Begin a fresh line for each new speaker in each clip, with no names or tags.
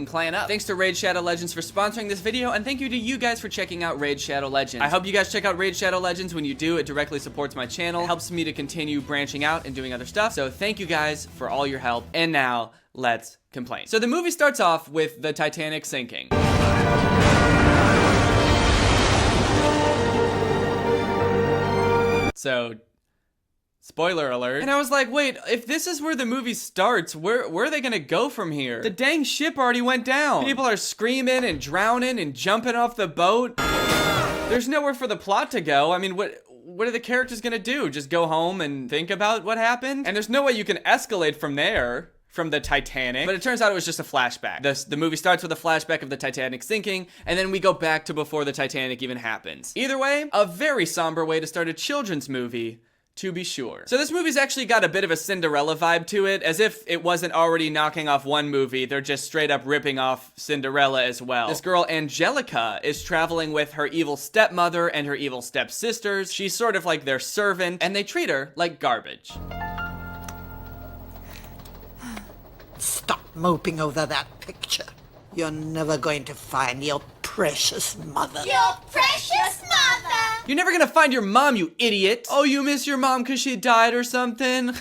clan up. Thanks to Raid Shadow Legends for sponsoring this video, and thank you to you guys for checking out Raid Shadow Legends. I hope you guys check out Raid Shadow Legends. When you do, it directly supports my channel. It helps me to continue branching out and doing other stuff. So thank you guys for all your help. And now, let's complain. So the movie starts off with the Titanic sinking. So, spoiler alert. And I was like, wait, if this is where the movie starts, where are they gonna go from here? The dang ship already went down. People are screaming and drowning and jumping off the boat. There's nowhere for the plot to go. I mean, what are the characters gonna do? Just go home and think about what happened? And there's no way you can escalate from there. From the Titanic, but it turns out it was just a flashback. The movie starts with a flashback of the Titanic sinking, and then we go back to before the Titanic even happens. Either way, a very somber way to start a children's movie, to be sure. So this movie's actually got a bit of a Cinderella vibe to it, as if it wasn't already knocking off one movie, they're just straight up ripping off Cinderella as well. This girl, Angelica, is traveling with her evil stepmother and her evil stepsisters. She's sort of like their servant, and they treat her like garbage.
Stop moping over that picture. You're never going to find your precious mother.
Your precious mother!
You're never gonna find your mom, you idiot! Oh, you miss your mom because she died or something?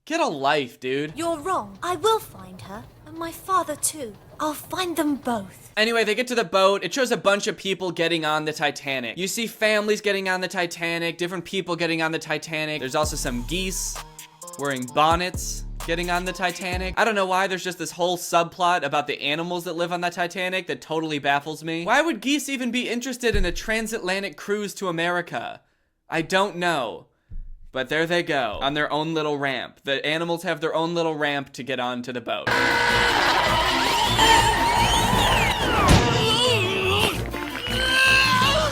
Get a life, dude.
You're wrong. I will find her, and my father too. I'll find them both.
Anyway, they get to the boat. It shows a bunch of people getting on the Titanic. You see families getting on the Titanic, different people getting on the Titanic. There's also some geese wearing bonnets getting on the Titanic. I don't know why there's just this whole subplot about the animals that live on the Titanic that totally baffles me. Why would geese even be interested in a transatlantic cruise to America? I don't know. But there they go, on their own little ramp. The animals have their own little ramp to get onto the boat.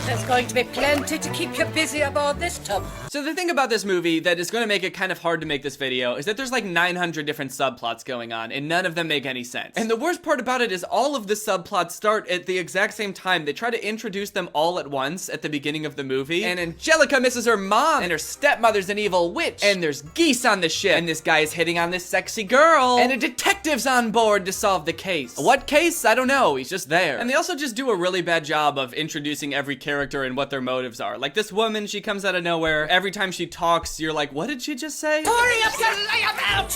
There's going to be plenty to keep you busy aboard this tub.
So the thing about this movie that is going to make it kind of hard to make this video is that there's like 900 different subplots going on, and none of them make any sense. And the worst part about it is all of the subplots start at the exact same time. They try to introduce them all at once at the beginning of the movie. And Angelica misses her mom, and her stepmother's an evil witch, and there's geese on the ship, and this guy is hitting on this sexy girl, and a detective's on board to solve the case. What case? I don't know. He's just there. And they also just do a really bad job of introducing every character and what their motives are. Like this woman, she comes out of nowhere. Every time she talks, you're like, what did she just say?
Hurry up, you layabout!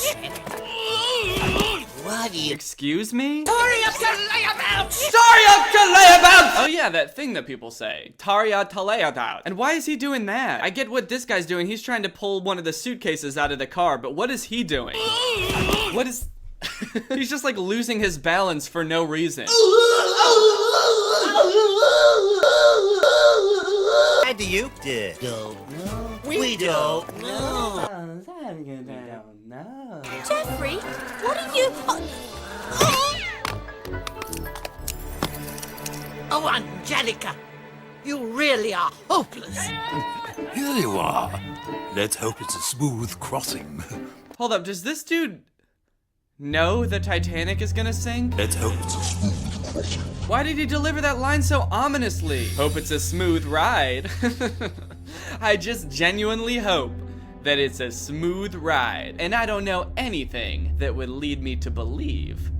What do you...
Excuse me?
Hurry up, you layabout!
Sorry up to layabout! Oh yeah, that thing that people say. Tarya to layabout. And why is he doing that? I get what this guy's doing. He's trying to pull one of the suitcases out of the car, but what is he doing? What is... He's just like losing his balance for no reason.
How do you do? Don't know. We don't know.
Jeffrey, what are you...
Oh, Angelica, you really are hopeless.
Here you are. Let's hope it's a smooth crossing.
Hold up, does this dude know the Titanic is gonna sink?
Let's hope it's a smooth crossing.
Why did he deliver that line so ominously? Hope it's a smooth ride. I just genuinely hope that it's a smooth ride. And I don't know anything that would lead me to believe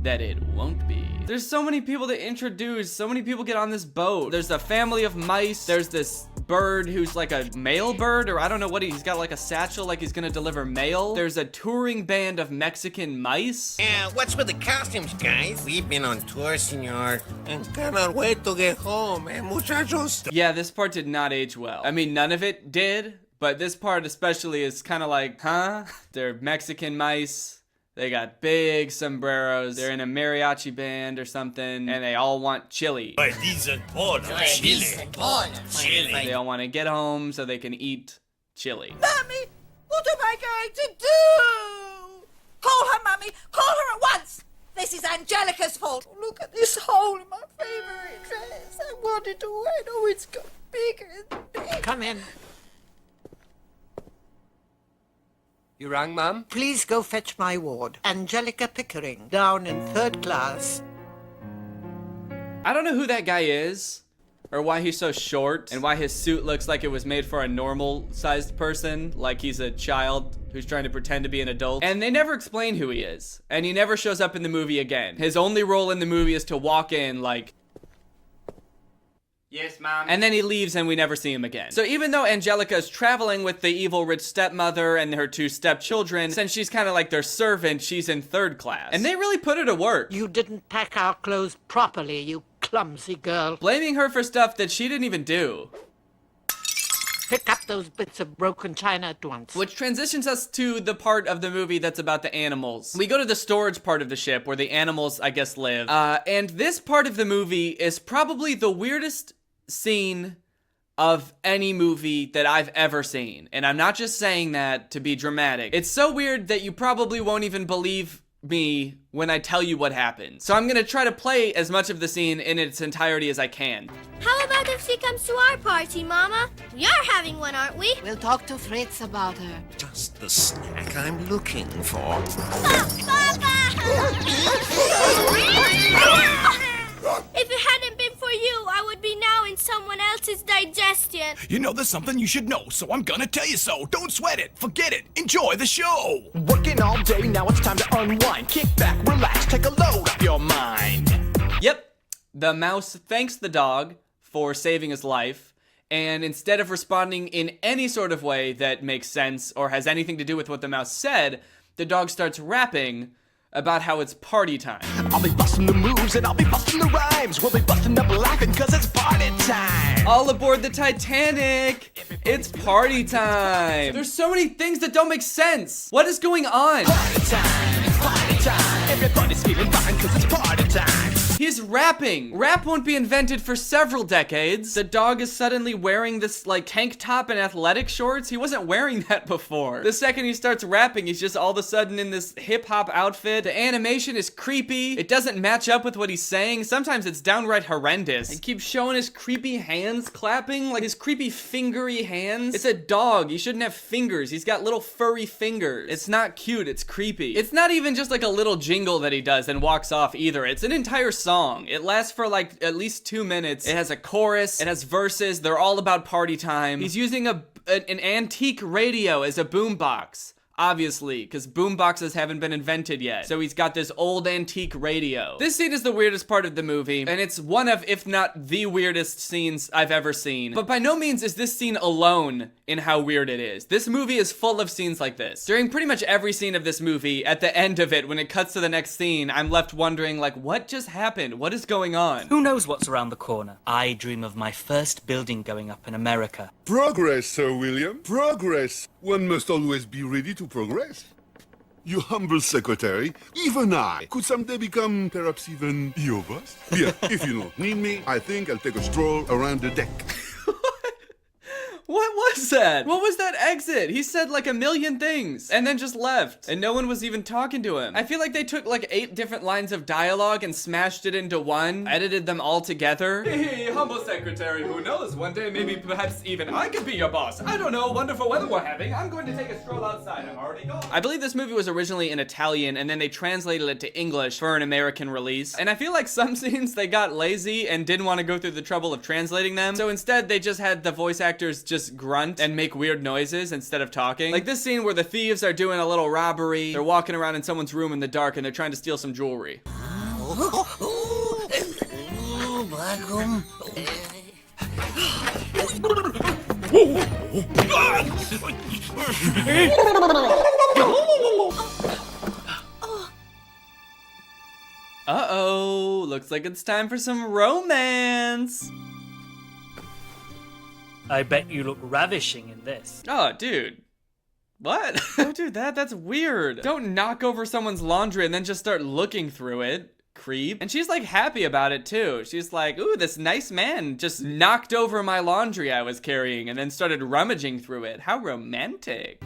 that it won't be. There's so many people to introduce, so many people get on this boat. There's a family of mice, there's this bird who's like a mail bird, or I don't know what he's got, like a satchel like he's gonna deliver mail. There's a touring band of Mexican mice.
What's with the costumes, guys? We've been on tour, senor, and cannot wait to get home, muchachos?
Yeah, this part did not age well. I mean, none of it did, but this part especially is kind of like, huh? They're Mexican mice. They got big sombreros. They're in a mariachi band or something, and they all want chili.
Chile.
They all want to get home so they can eat chili.
Mommy, what am I going to do? Call her, Mummy. Call her at once. This is Angelica's fault. Look at this hole in my favorite dress. I wanted to wear it. Oh, it's got bigger and bigger.
Come in.
You rang, ma'am?
Please go fetch my ward. Angelica Pickering, down in 3rd class.
I don't know who that guy is, or why he's so short, and why his suit looks like it was made for a normal-sized person, like he's a child who's trying to pretend to be an adult. And they never explain who he is, and he never shows up in the movie again. His only role in the movie is to walk in like, "Yes, Mom." And then he leaves and we never see him again. So even though Angelica is traveling with the evil rich stepmother and her 2 stepchildren, since she's kind of like their servant, she's in 3rd class. And they really put her to work.
You didn't pack our clothes properly, you clumsy girl.
Blaming her for stuff that she didn't even do.
Pick up those bits of broken china at once.
Which transitions us to the part of the movie that's about the animals. We go to the storage part of the ship where the animals, I guess, live. And this part of the movie is probably the weirdest scene of any movie that I've ever seen. And I'm not just saying that to be dramatic. It's so weird that you probably won't even believe me when I tell you what happened. So I'm gonna try to play as much of the scene in its entirety as I can.
How about if she comes to our party, Mama? We are having one, aren't we?
We'll talk to Fritz about her.
Just the snack I'm looking for.
If it hadn't been for you, I would be now in someone else's digestion.
You know there's something you should know, so I'm gonna tell you so. Don't sweat it, forget it, enjoy the show.
Working all day, now it's time to unwind. Kick back, relax, take a load off your mind.
Yep, the mouse thanks the dog for saving his life, and instead of responding in any sort of way that makes sense or has anything to do with what the mouse said, the dog starts rapping about how it's party time.
I'll be busting the moves and I'll be busting the rhymes. We'll be busting up laughing cause it's party time.
All aboard the Titanic! It's party time! There's so many things that don't make sense! What is going on?
Party time, it's party time. Everybody's feeling fine cause it's party time.
He's rapping! Rap won't be invented for several decades. The dog is suddenly wearing this, like, tank top and athletic shorts. He wasn't wearing that before. The second he starts rapping, he's just all of a sudden in this hip-hop outfit. The animation is creepy. It doesn't match up with what he's saying. Sometimes it's downright horrendous. He keeps showing his creepy hands clapping, like his creepy fingery hands. It's a dog. He shouldn't have fingers. He's got little furry fingers. It's not cute. It's creepy. It's not even just like a little jingle that he does and walks off either. It's an entire song. It lasts for like at least 2 minutes. It has a chorus. It has verses. They're all about party time. He's using an antique radio as a boombox. Obviously, because boomboxes haven't been invented yet. So he's got this old antique radio. This scene is the weirdest part of the movie, and it's one of, if not the weirdest scenes I've ever seen. But by no means is this scene alone in how weird it is. This movie is full of scenes like this. During pretty much every scene of this movie, at the end of it, when it cuts to the next scene, I'm left wondering, like, what just happened? What is going on?
Who knows what's around the corner? I dream of my first building going up in America.
Progress, Sir William. Progress. One must always be ready to progress. Your humble secretary, even I, could someday become perhaps even your boss. Yeah, if you don't need me, I think I'll take a stroll around the deck.
What was that? What was that exit? He said like a million things and then just left, and no one was even talking to him. I feel like they took like 8 different lines of dialogue and smashed it into one, edited them all together. Hey, humble secretary, who knows? One day maybe perhaps even I could be your boss. I don't know, wonderful weather we're having. I'm going to take a stroll outside. I'm already gone. I believe this movie was originally in Italian and then they translated it to English for an American release. And I feel like some scenes they got lazy and didn't want to go through the trouble of translating them. So instead they just had the voice actors just grunt and make weird noises instead of talking. Like this scene where the thieves are doing a little robbery. They're walking around in someone's room in the dark and they're trying to steal some jewelry. Uh-oh, looks like it's time for some romance.
I bet you look ravishing in this.
Oh, dude. What? Don't do that, that's weird. Don't knock over someone's laundry and then just start looking through it. Creep. And she's like happy about it too. She's like, ooh, this nice man just knocked over my laundry I was carrying and then started rummaging through it. How romantic.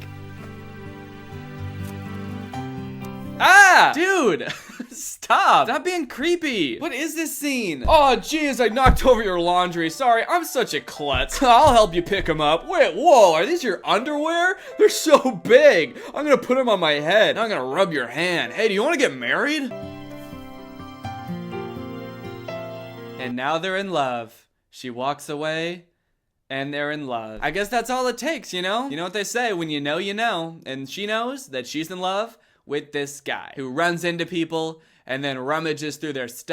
Ah! Dude! Stop! Stop being creepy! What is this scene? Oh, jeez, I knocked over your laundry. Sorry, I'm such a klutz. I'll help you pick them up. Wait, whoa, are these your underwear? They're so big. I'm gonna put them on my head. I'm gonna rub your hand. Hey, do you wanna get married? And now they're in love. She walks away, and they're in love. I guess that's all it takes, you know? You know what they say, when you know, you know. And she knows that she's in love with this guy who runs into people and then rummages through their stuff.